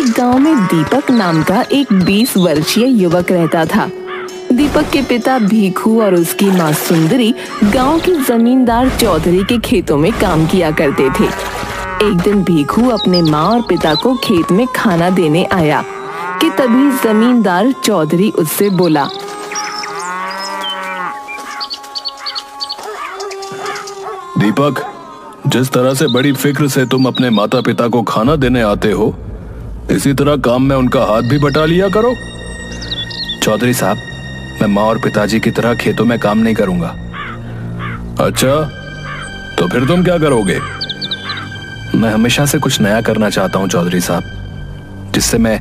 एक गांव में दीपक नाम का एक 20 वर्षीय युवक रहता था। दीपक के पिता भीखू और उसकी माँ सुंदरी गांव के जमींदार चौधरी के खेतों में काम किया करते थे। एक दिन भीखू अपने माँ और पिता को खेत में खाना देने आया कि तभी जमींदार चौधरी उससे बोला, दीपक, जिस तरह से बड़ी फिक्र से तुम अपने माता पिता को खाना देने आते हो, इसी तरह काम में उनका हाथ भी बटा लिया करो। चौधरी साहब, मैं माँ और पिताजी की तरह खेतों में काम नहीं करूंगा। अच्छा, तो फिर तुम क्या करोगे? मैं हमेशा से कुछ नया करना चाहता हूँ चौधरी साहब, जिससे मैं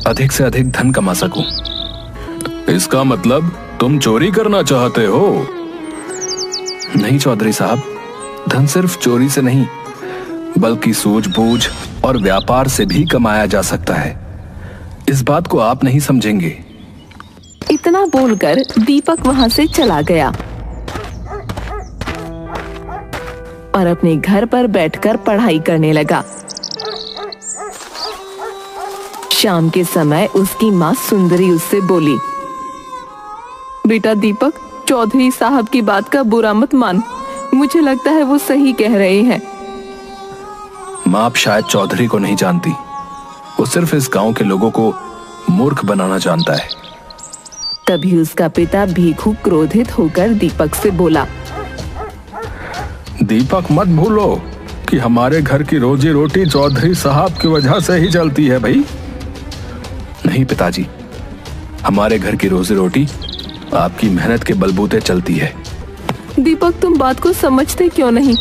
अधिक से अधिक धन कमा सकूं। इसका मतलब तुम चोरी करना चाहते हो? नहीं चौधरी साहब, धन सिर्फ चोरी से नहीं बल्कि सूझबूझ और व्यापार से भी कमाया जा सकता है। इस बात को आप नहीं समझेंगे। इतना बोलकर दीपक वहां से चला गया और अपने घर पर बैठकर पढ़ाई करने लगा। शाम के समय उसकी माँ सुंदरी उससे बोली, बेटा दीपक, चौधरी साहब की बात का बुरा मत मान, मुझे लगता है वो सही कह रहे हैं। माँ, आप शायद चौधरी को नहीं जानती। वो सिर्फ इस गांव के लोगों को मूर्ख बनाना जानता है। तभी उसका पिता भीखू क्रोधित होकर दीपक से बोला, दीपक, मत भूलो कि हमारे घर की रोजी रोटी चौधरी साहब की वजह से ही चलती है भाई। नहीं पिताजी, हमारे घर की रोजी रोटी आपकी मेहनत के बलबूते चलती है। दीपक, तुम बात को समझते क्यों नहीं?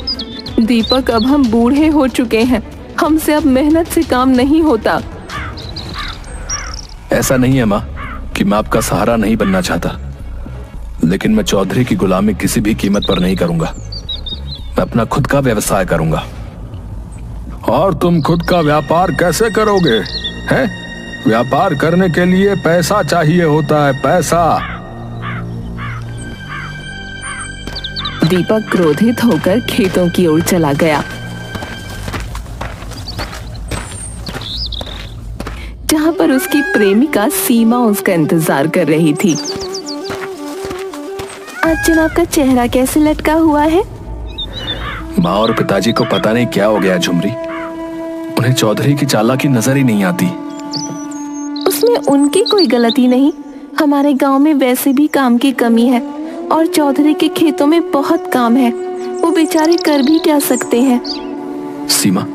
दीपक, अब हम बूढ़े हो चुके हैं, हमसे अब मेहनत से काम नहीं होता। ऐसा नहीं है माँ कि मैं आपका सहारा नहीं बनना चाहता, लेकिन मैं चौधरी की गुलामी किसी भी कीमत पर नहीं करूंगा। मैं अपना खुद का व्यवसाय करूंगा। और तुम खुद का व्यापार कैसे करोगे? हैं? व्यापार करने के लिए पैसा चाहिए होता है, पैसा। दीपक क्रोधित होकर खेतों की ओर चला गया, जहां पर उसकी प्रेमिका सीमा उसका इंतजार कर रही थी। आज जनाब का चेहरा कैसे लटका हुआ है? माँ और पिताजी को पता नहीं क्या हो गया झुमरी, उन्हें चौधरी की चालाकी नजर ही नहीं आती। उसमें उनकी कोई गलती नहीं। हमारे गांव में वैसे भी काम की कमी है और चौधरी के खेतों में बहुत काम है। वो बेचारे कर भी क्या सकते हैं? सीमा,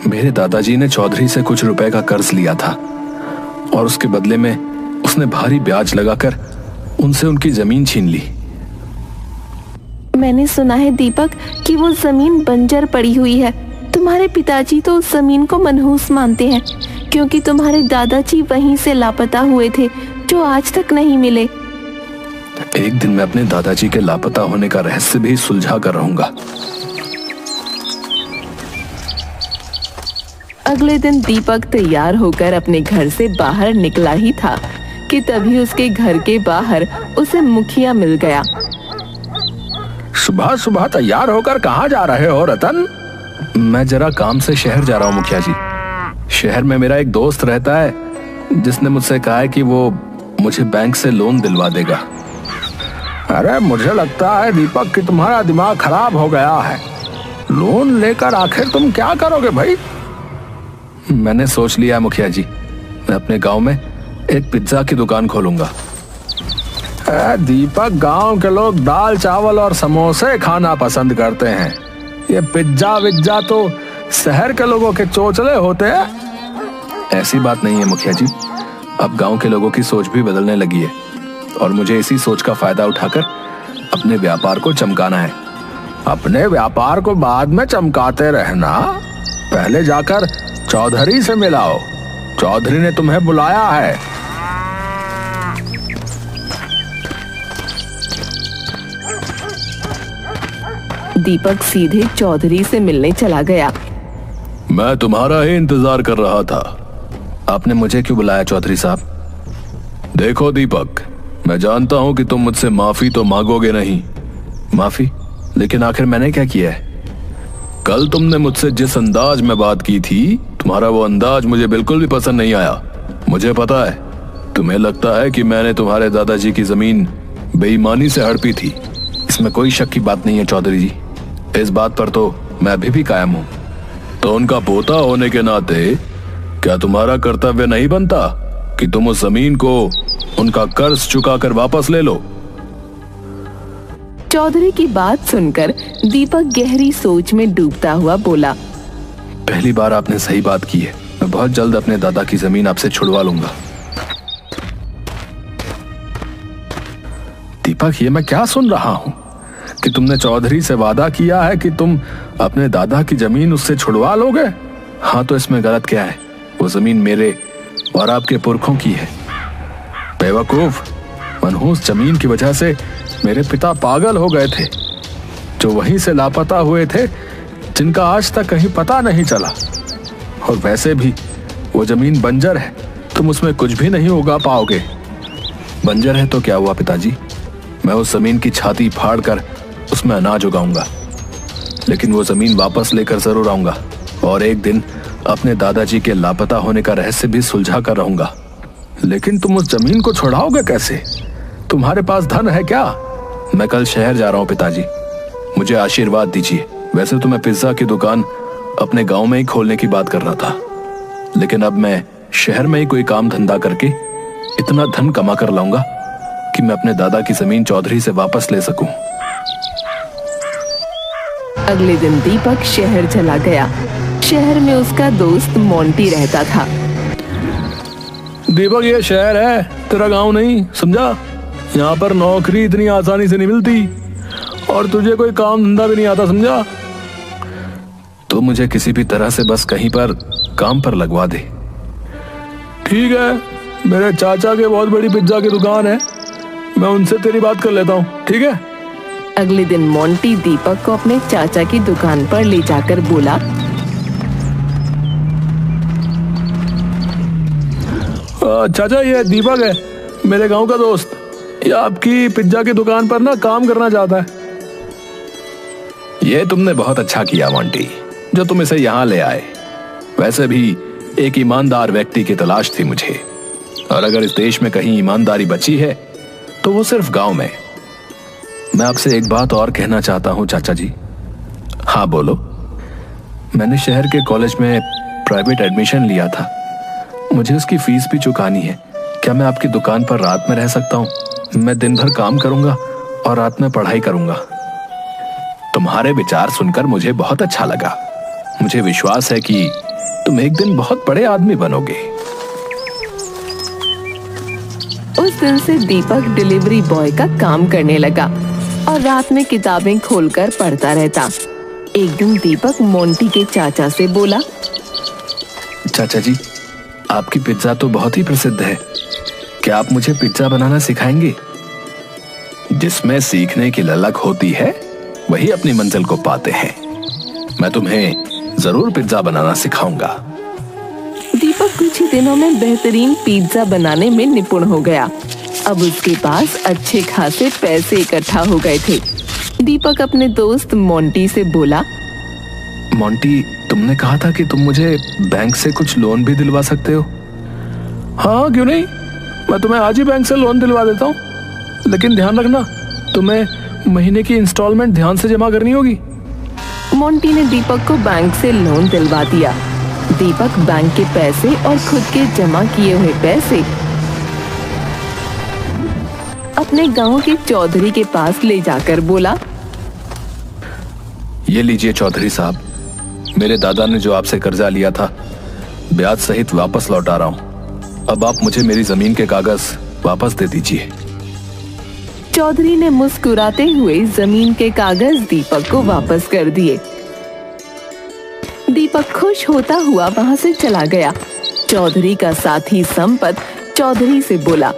मेरे दादाजी ने चौधरी से कुछ रुपए का कर्ज लिया था और उसके बदले में उसने भारी ब्याज लगाकर उनसे उनकी जमीन छीन ली। मैंने सुना है दीपक कि वो जमीन बंजर पड़ी हुई है। तुम्हारे पिताजी तो उस जमीन को मनहूस मानते हैं, क्योंकि तुम्हारे दादाजी वहीं से लापता हुए थे, जो आज तक नहीं मिले। एक दिन मैं अपने दादाजी के लापता होने का रहस्य भी सुलझा कर रहूंगा। अगले दिन दीपक तैयार होकर अपने घर से बाहर निकला ही था कि तभी उसके घर के बाहर उसे मुखिया मिल गया। सुबह सुबह तैयार होकर कहाँ जा रहे हो रतन? मैं जरा काम से शहर जा रहा हूँ मुखिया जी। शहर में मेरा एक दोस्त रहता है जिसने मुझसे कहा है कि वो मुझे बैंक से लोन दिलवा देगा। अरे, मुझे लगता है दीपक कि तुम्हारा दिमाग खराब हो गया है। लोन लेकर आखिर तुम क्या करोगे भाई? मैंने सोच लिया मुखिया जी, मैं अपने गांव में एक पिज्जा की दुकान खोलूंगा। दीपक, गांव के लोग दाल चावल और समोसे खाना पसंद करते हैं। ये पिज्जा विज्जा तो शहर के लोगों के चोचले होते हैं। ऐसी बात नहीं है मुखिया जी, अब गांव के लोगों की सोच भी बदलने लगी है और मुझे इसी सोच का फायदा उठाकर अपने व्यापार को चमकाना है। अपने व्यापार को बाद में चमकाते रहना, पहले जाकर चौधरी से मिलाओ। चौधरी ने तुम्हें बुलाया है। दीपक सीधे चौधरी से मिलने चला गया। मैं तुम्हारा ही इंतजार कर रहा था। आपने मुझे क्यों बुलाया चौधरी साहब? देखो दीपक, मैं जानता हूं कि तुम मुझसे माफी तो मांगोगे नहीं। माफी? लेकिन आखिर मैंने क्या किया है? कल तुमने मुझसे जिस अंदाज में बात की थी तुम्हारा वो अंदाज मुझे बिल्कुल भी पसंद नहीं आया। मुझे पता है, तुम्हें लगता है कि मैंने तुम्हारे दादाजी की जमीन बेईमानी से हड़पी थी। इसमें कोई शक की बात नहीं है चौधरी जी, इस बात पर तो मैं अभी भी कायम हूँ। तो उनका पोता होने के नाते क्या तुम्हारा कर्तव्य नहीं बनता कि तुम उस जमीन को उनका कर्ज चुकाकर वापस ले लो? चौधरी की बात सुनकर दीपक गहरी सोच में डूबता हुआ बोला, पहली बार आपने सही बात की है। मैं बहुत जल्द अपने दादा की जमीन आपसे छुड़वा लूंगा। दीपक, ये मैं क्या सुन रहा हूँ कि तुमने चौधरी से वादा किया है कि तुम अपने दादा की जमीन उससे छुड़वा लोगे? हाँ, तो इसमें गलत क्या है? वो जमीन मेरे और आपके पुरखों की है। बेवकूफ, मनहूस जमीन की वजह से मेरे पिता पागल हो गए थे, जो वहीं से लापता हुए थे, जिनका आज तक कहीं पता नहीं चला। और वैसे भी वो जमीन बंजर है, तुम उसमें कुछ भी नहीं उगा पाओगे। बंजर है तो क्या हुआ पिताजी, मैं उस जमीन की छाती फाड़ कर उसमें अनाज उगाऊंगा। लेकिन वो जमीन वापस लेकर जरूर आऊंगा और एक दिन अपने दादाजी के लापता होने का रहस्य भी सुलझा कर रहूंगा। लेकिन तुम उस जमीन को छुड़ाओगे कैसे? तुम्हारे पास धन है क्या? मैं कल शहर जा रहा हूँ पिताजी, मुझे आशीर्वाद दीजिए। वैसे तो मैं पिज्जा की दुकान अपने गांव में ही खोलने की बात कर रहा था, लेकिन अब मैं शहर में ही कोई काम धंधा करके इतना धन कमा कर लाऊंगा कि मैं अपने दादा की जमीन चौधरी से वापस ले सकूं। अगले दिन दीपक शहर चला गया। शहर में उसका दोस्त मोंटी रहता था। दीपक, ये शहर है, तेरा गांव नहीं, समझा? यहाँ पर नौकरी इतनी आसानी से नहीं मिलती और तुझे कोई काम धंधा भी नहीं आता, समझा? तो मुझे किसी भी तरह से बस कहीं पर काम पर लगवा दे। ठीक है, मेरे चाचा के बहुत बड़ी पिज्जा की दुकान है, मैं उनसे तेरी बात कर लेता हूँ, ठीक है? अगले दिन मोंटी दीपक को अपने चाचा की दुकान पर ले जाकर बोला, चाचा, ये दीपक है, मेरे गांव का दोस्त। ये आपकी पिज्जा की दुकान पर ना काम करना चाहता है। ये तुमने बहुत अच्छा किया मोंटी, जो तुम इसे यहाँ ले आए। वैसे भी एक ईमानदार व्यक्ति की तलाश थी मुझे, और अगर इस देश में कहीं ईमानदारी बची है तो वो सिर्फ गांव में। मैं आपसे एक बात और कहना चाहता हूँ चाचा जी। हाँ बोलो। मैंने शहर के कॉलेज में प्राइवेट एडमिशन लिया था, मुझे उसकी फीस भी चुकानी है। क्या मैं आपकी दुकान पर रात में रह सकता हूँ? मैं दिन भर काम करूंगा और रात में पढ़ाई करूंगा। तुम्हारे विचार सुनकर मुझे बहुत अच्छा लगा। मुझे विश्वास है कि तुम एक दिन बहुत बड़े आदमी बनोगे। उस दिन से दीपक डिलीवरी बॉय का काम करने लगा और रात में किताबें खोलकर पढ़ता रहता। एक दिन दीपक मोंटी के चाचा से बोला, चाचा जी, आपकी पिज्जा तो बहुत ही प्रसिद्ध है, क्या आप मुझे पिज्जा बनाना सिखाएंगे? जिसमें सीखने की ललक होती है वही अपनी मंजिल को पाते हैं। मैं तुम्हें जरूर पिज्जा बनाना सिखाऊंगा। दीपक कुछ ही दिनों में बेहतरीन पिज्जा बनाने में निपुण हो गया। अब उसके पास अच्छे खासे पैसे इकट्ठा हो गए थे। दीपक अपने दोस्त मोंटी से बोला, मोंटी, तुमने कहा था कि तुम मुझे बैंक से कुछ लोन भी दिलवा सकते हो। हाँ, क्यों नहीं, मैं तुम्हें आज ही बैंक से लोन दिलवा देता हूँ, लेकिन ध्यान रखना, तुम्हें महीने की इंस्टॉलमेंट ध्यान से जमा करनी होगी। मोंटी ने दीपक को बैंक से लोन दिलवा दिया। दीपक बैंक के पैसे और खुद के जमा किए हुए पैसे अपने गांव के चौधरी के पास ले जाकर बोला, ये लीजिए चौधरी साहब, मेरे दादा ने जो आपसे कर्जा लिया था ब्याज सहित वापस लौटा रहा हूँ। अब आप मुझे मेरी जमीन के कागज वापस दे दीजिए। चौधरी ने मुस्कुराते हुए जमीन के कागज दीपक को वापस कर दिए। दीपक खुश होता हुआ वहां से चला गया। चौधरी का साथी संपत चौधरी से बोला,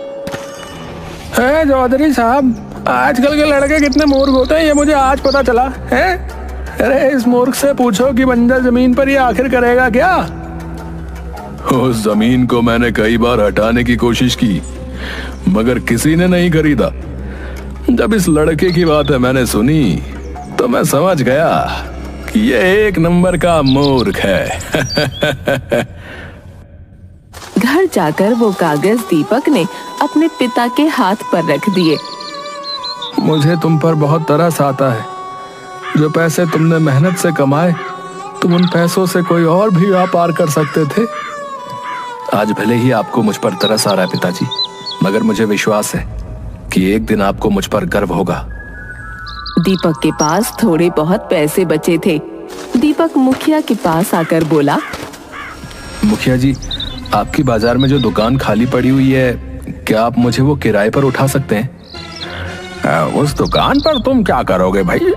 है चौधरी साहब, आजकल के लड़के कितने मूर्ख होते हैं, ये मुझे आज पता चला है। अरे इस मूर्ख से पूछो कि बंजर जमीन पर ये आखिर करेगा क्या? उस जमीन को मैंने कई बार हटाने की कोशिश की, मगर किसी ने नहीं खरीदा। जब इस लड़के की बात है मैंने सुनी तो मैं समझ गया कि ये एक नंबर का मूर्ख है। घर जाकर वो कागज दीपक ने अपने पिता के हाथ पर रख दिए। मुझे तुम पर बहुत तरस आता है। जो पैसे तुमने मेहनत से कमाए, तुम उन पैसों से कोई और भी व्यापार कर सकते थे। आज भले ही आपको मुझ पर तरस आ रहा है पिताजी, मगर मुझे विश्वास है कि एक दिन आपको मुझ पर गर्व होगा। दीपक के पास थोड़े बहुत पैसे बचे थे। दीपक मुखिया के पास आकर बोला, मुखिया जी, आपकी बाजार में जो दुकान खाली पड़ी हुई है, क्या आप मुझे वो किराए पर उठा सकते हैं? उस दुकान पर तुम क्या करोगे भाई?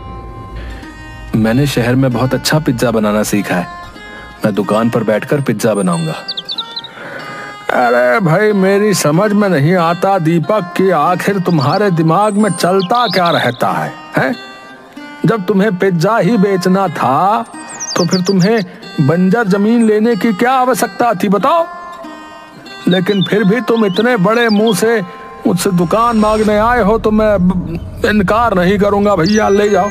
मैंने शहर में बहुत अच्छा पिज्जा बनाना सीखा है। मैं दुकान पर बैठकर पिज्जा बनाऊंगा। अरे भाई, मेरी समझ में नहीं आता दीपक कि आखिर तुम्हारे दिमाग में चलता क्या रहता है, हैं? जब तुम्हें पिज्जा ही बेचना था तो फिर तुम्हें बंजर जमीन लेने की क्या आवश्यकता थी, बताओ? लेकिन फिर भी तुम इतने बड़े मुंह से मुझसे दुकान मांगने आए हो तो मैं इनकार नहीं करूंगा। भैया ले जाओ।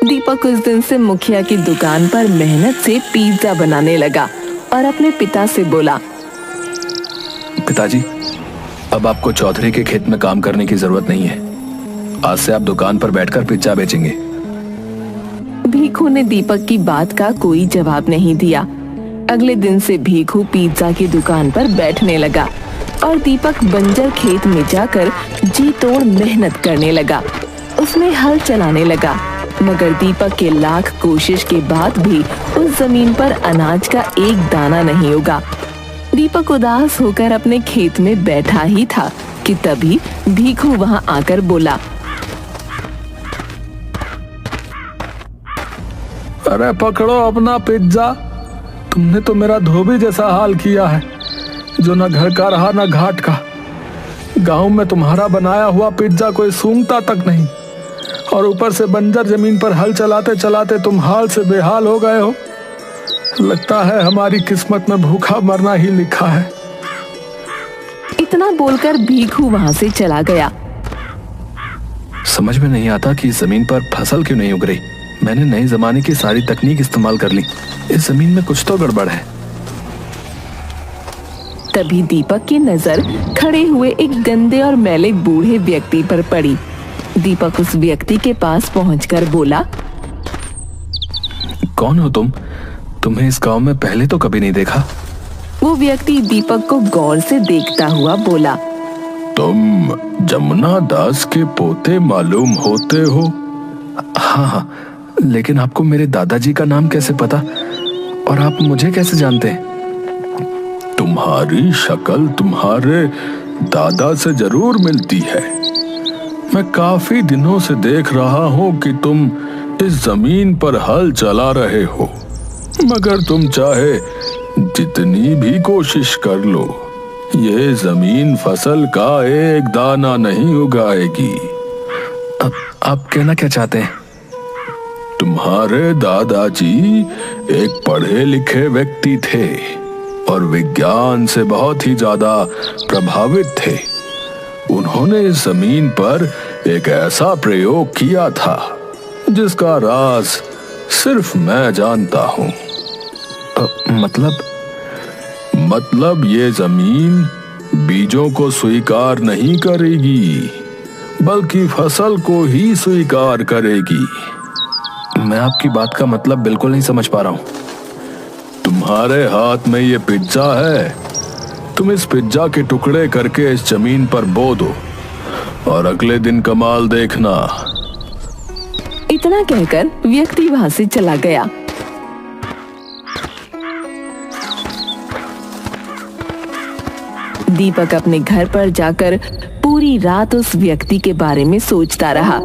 दीपक उस दिन से मुखिया की दुकान पर मेहनत से पिज्जा बनाने लगा और अपने पिता से बोला, पिताजी, अब आपको चौधरी के खेत में काम करने की जरूरत नहीं है। आज से आप दुकान पर बैठकर पिज्जा बेचेंगे। भीखू ने दीपक की बात का कोई जवाब नहीं दिया। अगले दिन से भीखू पिज्जा की दुकान पर बैठने लगा और दीपक बंजर खेत में जाकर जी तोड़ मेहनत करने लगा। उसमें हल चलाने लगा, मगर दीपक के लाख कोशिश के बाद भी उस जमीन पर अनाज का एक दाना नहीं उगा। दीपक उदास होकर अपने खेत में बैठा ही था कि तभी भीखू वहां आकर बोला, अरे पकड़ो अपना पिज्जा। तुमने तो मेरा धोबी जैसा हाल किया है, जो न घर का रहा न घाट का। गांव में तुम्हारा बनाया हुआ पिज्जा कोई सूंघता तक नहीं, और ऊपर से बंजर जमीन पर हल चलाते चलाते तुम हाल से बेहाल हो गए हो। लगता है हमारी किस्मत में भूखा मरना ही लिखा है। इतना बोलकर भीखू वहां से चला गया। समझ में नहीं आता कि इस जमीन पर फसल क्यों नहीं उग रही। मैंने नए जमाने की सारी तकनीक इस्तेमाल कर ली। इस जमीन में कुछ तो गड़बड़ है। तभी दीपक की नजर खड़े हुए एक गंदे और मैले बूढ़े व्यक्ति पर पड़ी। दीपक उस व्यक्ति के पास पहुंचकर बोला, कौन हो तुम? तुम्हें इस गांव में पहले तो कभी नहीं देखा। वो व्यक्ति दीपक को गौर से देखता हुआ बोला, तुम जमुना दास के पोते मालूम होते हो? हाँ, लेकिन आपको मेरे दादाजी का नाम कैसे पता, और आप मुझे कैसे जानते हैं? तुम्हारी शक्ल तुम्हारे दादा से जरूर मिलती है। मैं काफी दिनों से देख रहा हूँ कि तुम इस जमीन पर हल चला रहे हो, मगर तुम चाहे जितनी भी कोशिश कर लो, ये जमीन फसल का एक दाना नहीं उगाएगी। आप कहना क्या चाहते हैं? तुम्हारे दादाजी एक पढ़े लिखे व्यक्ति थे और विज्ञान से बहुत ही ज्यादा प्रभावित थे। उन्होंने इस जमीन पर एक ऐसा प्रयोग किया था जिसका राज सिर्फ मैं जानता हूँ। मतलब ये जमीन बीजों को स्वीकार नहीं करेगी, बल्कि फसल को ही स्वीकार करेगी। मैं आपकी बात का मतलब बिल्कुल नहीं समझ पा रहा हूँ। तुम्हारे हाथ में ये पिज्जा है, तुम इस पिज्जा के टुकड़े करके इस जमीन पर बो दो और अगले दिन कमाल देखना। इतना कहकर व्यक्ति वहां से चला गया। दीपक अपने घर पर जाकर पूरी रात उस व्यक्ति के बारे में सोचता रहा।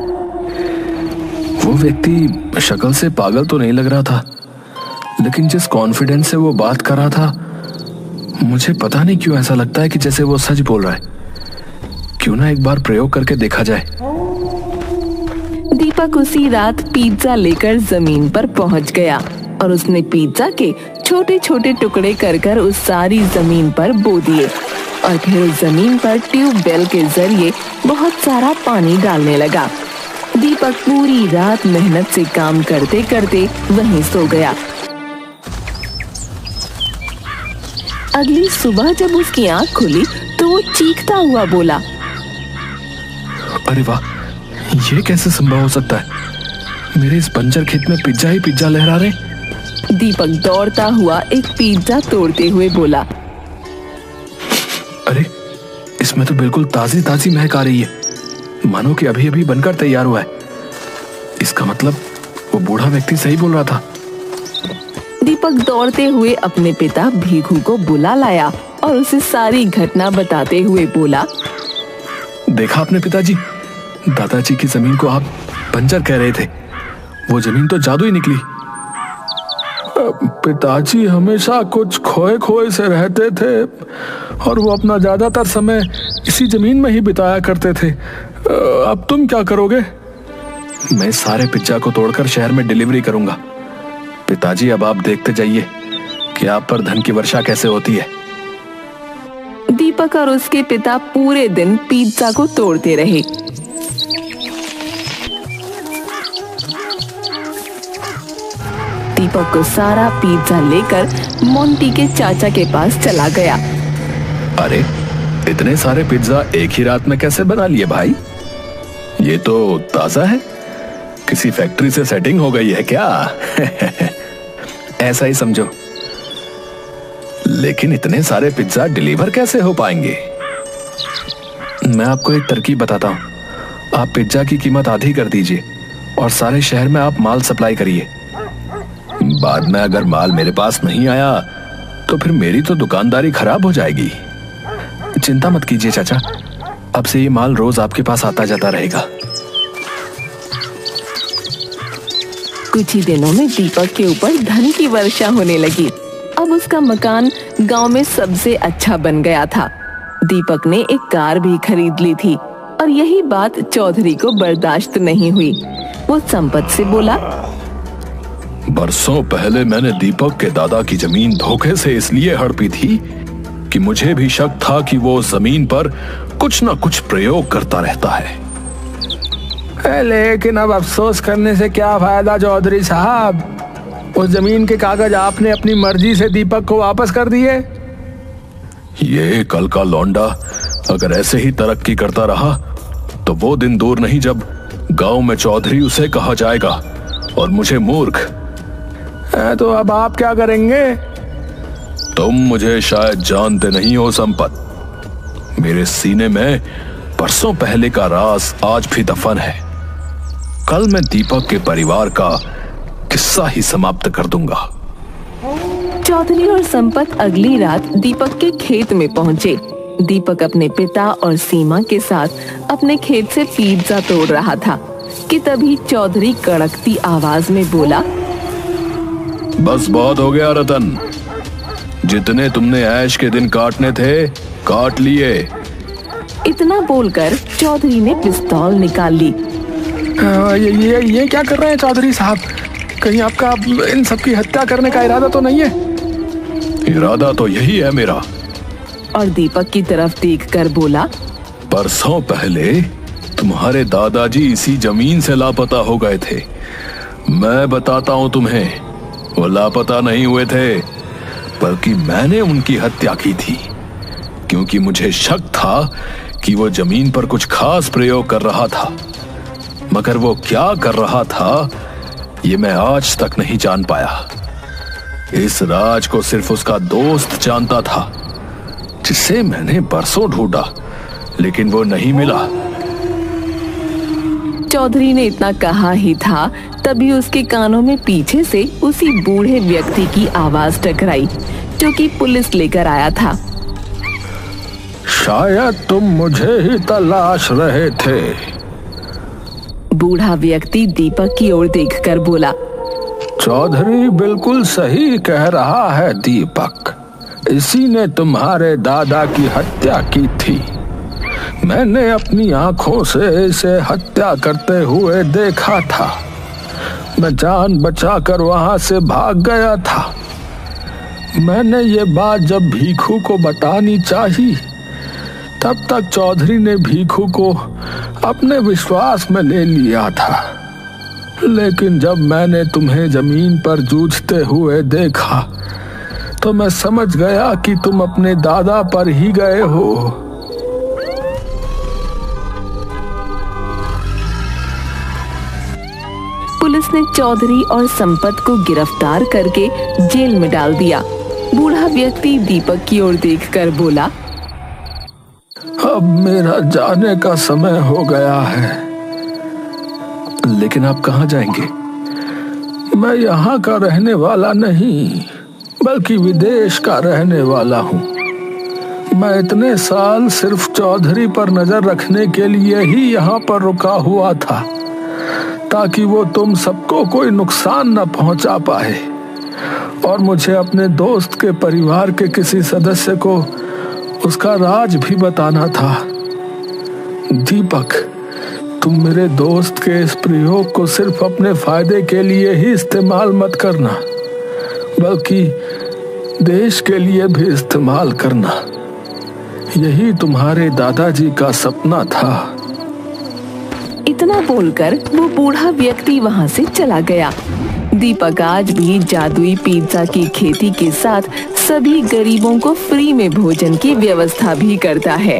वो व्यक्ति शक्ल से पागल तो नहीं लग रहा था, लेकिन जिस कॉन्फिडेंस से वो बात कर रहा था, मुझे पता नहीं क्यों ऐसा लगता है कि जैसे वो सच बोल रहा है। क्यों ना एक बार प्रयोग करके देखा जाए। दीपक उसी रात पिज्जा लेकर जमीन पर पहुंच गया और उसने पिज्जा के छोटे छोटे टुकड़े कर उस सारी जमीन पर बो दिए और फिर उस जमीन पर ट्यूबवेल के जरिए बहुत सारा पानी डालने लगा। दीपक पूरी रात मेहनत से काम करते करते वहीं सो गया। अगली सुबह जब उसकी आंख खुली तो वो चीखता हुआ बोला, अरे वाह, ये कैसे संभव हो सकता है? मेरे इस बंजर खेत में पिज्जा ही पिज्जा लहरा रहे। दीपक दौड़ता हुआ एक पिज्जा तोड़ते हुए बोला, अरे इसमें तो बिल्कुल ताजी ताजी महक आ रही है, मानो कि अभी अभी बनकर तैयार हुआ है। इसका मतलब वो बूढ़ा व्यक्ति सही बोल रहा था। दीपक दौड़ते हुए अपने पिता भीखू को बुला लाया और उसे सारी घटना बताते हुए बोला, देखा आपने पिताजी, दादाजी की जमीन को आप बंजर कह रहे थे, वो जमीन तो जादू ही निकली। पिताजी हमेशा कुछ खोए खोए से रहते थे और वो अपना ज्यादातर समय इसी जमीन में ही बिताया करते थे। अब तुम क्या करोगे? मैं सारे पिज्जा को तोड़कर शहर में डिलीवरी करूंगा। पिताजी अब आप देखते जाइए कि आप पर धन की वर्षा कैसे होती है। दीपक और उसके पिता पूरे दिन पिज्जा को तोड़ते रहे। दीपक को सारा पिज्जा लेकर मोंटी के चाचा के पास चला गया। अरे इतने सारे पिज्जा एक ही रात में कैसे बना लिए भाई? ये तो ताजा है, किसी फैक्ट्री से सेटिंग हो गई है क्या? ऐसा ही समझो। लेकिन इतने सारे पिज्जा डिलीवर कैसे हो पाएंगे? मैं आपको एक तरकीब बताता हूं। आप पिज्जा की कीमत आधी कर दीजिए और सारे शहर में आप माल सप्लाई करिए। बाद में अगर माल मेरे पास नहीं आया तो फिर मेरी तो दुकानदारी खराब हो जाएगी। चिंता मत कीजिए चाचा, अब से ये माल रोज आपके पास आता जाता रहेगा। कुछ ही दिनों में दीपक के ऊपर धन की वर्षा होने लगी। अब उसका मकान गांव में सबसे अच्छा बन गया था। दीपक ने एक कार भी खरीद ली थी और यही बात चौधरी को बर्दाश्त नहीं हुई। वो संपत से बोला, बरसों पहले मैंने दीपक के दादा की जमीन धोखे से इसलिए हड़पी थी कि मुझे भी शक था कि वो जमीन पर कुछ न कुछ प्रयोग करता रहता है। लेकिन अब अफसोस करने से क्या फायदा चौधरी साहब? उस जमीन के कागज आपने अपनी मर्जी से दीपक को वापस कर दिए। ये कल का लौंडा अगर ऐसे ही तरक्की करता रहा तो वो दिन दूर नहीं जब गांव में चौधरी उसे कहा जाएगा और मुझे मूर्ख। तो अब आप क्या करेंगे? तुम मुझे शायद जानते नहीं हो संपत, मेरे सीने में बरसों पहले का राज आज भी दफन है। कल मैं दीपक के परिवार का किस्सा ही समाप्त कर दूंगा। चौधरी और संपत अगली रात दीपक के खेत में पहुंचे। दीपक अपने पिता और सीमा के साथ अपने खेत से पिज्जा तोड़ रहा था कि तभी चौधरी कड़कती आवाज में बोला, बस बहुत हो गया रतन, जितने तुमने ऐश के दिन काटने थे काट लिए। इतना बोलकर चौधरी ने पिस्तौल निकाल ली। ये क्या कर रहे हैं चौधरी साहब? कहीं आपका इन सब की हत्या करने का इरादा तो नहीं है? इरादा तो यही है मेरा। और दीपक की तरफ देखकर बोला, बरसों पहले तुम्हारे दादाजी इसी जमीन से लापता हो गए थे। मैं बताता हूं तुम्हें, वो लापता नहीं हुए थे बल्कि मैंने उनकी हत्या की थी, क्योंकि मुझे शक था कि वो जमीन पर कुछ खास प्रयोग कर रहा था। मगर वो क्या कर रहा था ये मैं आज तक नहीं जान पाया। इस राज को सिर्फ उसका दोस्त जानता था, जिसे मैंने बरसों ढूंढा लेकिन वो नहीं मिला। चौधरी ने इतना कहा ही था, तभी उसके कानों में पीछे से उसी बूढ़े व्यक्ति की आवाज टकराई जो कि पुलिस लेकर आया था। शायद तुम मुझे ही तलाश रहे थे। बूढ़ा व्यक्ति दीपक की ओर देखकर बोला, चौधरी बिल्कुल सही कह रहा है दीपक, इसी ने तुम्हारे दादा की हत्या की थी। मैंने अपनी आंखों से इसे हत्या करते हुए देखा था। मैं जान बचाकर वहां से भाग गया था। मैंने ये बात जब भीखू को बतानी चाहिए, तब तक चौधरी ने भीखू को अपने विश्वास में ले लिया था, लेकिन जब मैंने तुम्हें जमीन पर जूझते हुए देखा तो मैं समझ गया कि तुम अपने दादा पर ही गए हो। पुलिस ने चौधरी और संपत को गिरफ्तार करके जेल में डाल दिया। बूढ़ा व्यक्ति दीपक की ओर देखकर बोला, अब मेरा जाने का समय हो गया है। लेकिन आप कहाँ जाएंगे? मैं यहाँ का रहने वाला नहीं, बल्कि विदेश का रहने वाला हूँ। मैं इतने साल सिर्फ चौधरी पर नजर रखने के लिए ही यहाँ पर रुका हुआ था, ताकि वो तुम सबको कोई नुकसान न पहुंचा पाए। और मुझे अपने दोस्त के परिवार के किसी सदस्य को उसका राज भी बताना था। दीपक, तुम मेरे दोस्त के इस प्रयोग को सिर्फ अपने फायदे के लिए ही इस्तेमाल मत करना, बल्कि देश के लिए भी इस्तेमाल करना। यही तुम्हारे दादाजी का सपना था। इतना बोलकर वो बूढ़ा व्यक्ति वहां से चला गया। दीपक आज भी जादुई पिज्जा की खेती के साथ सभी गरीबों को फ्री में भोजन की व्यवस्था भी करता है।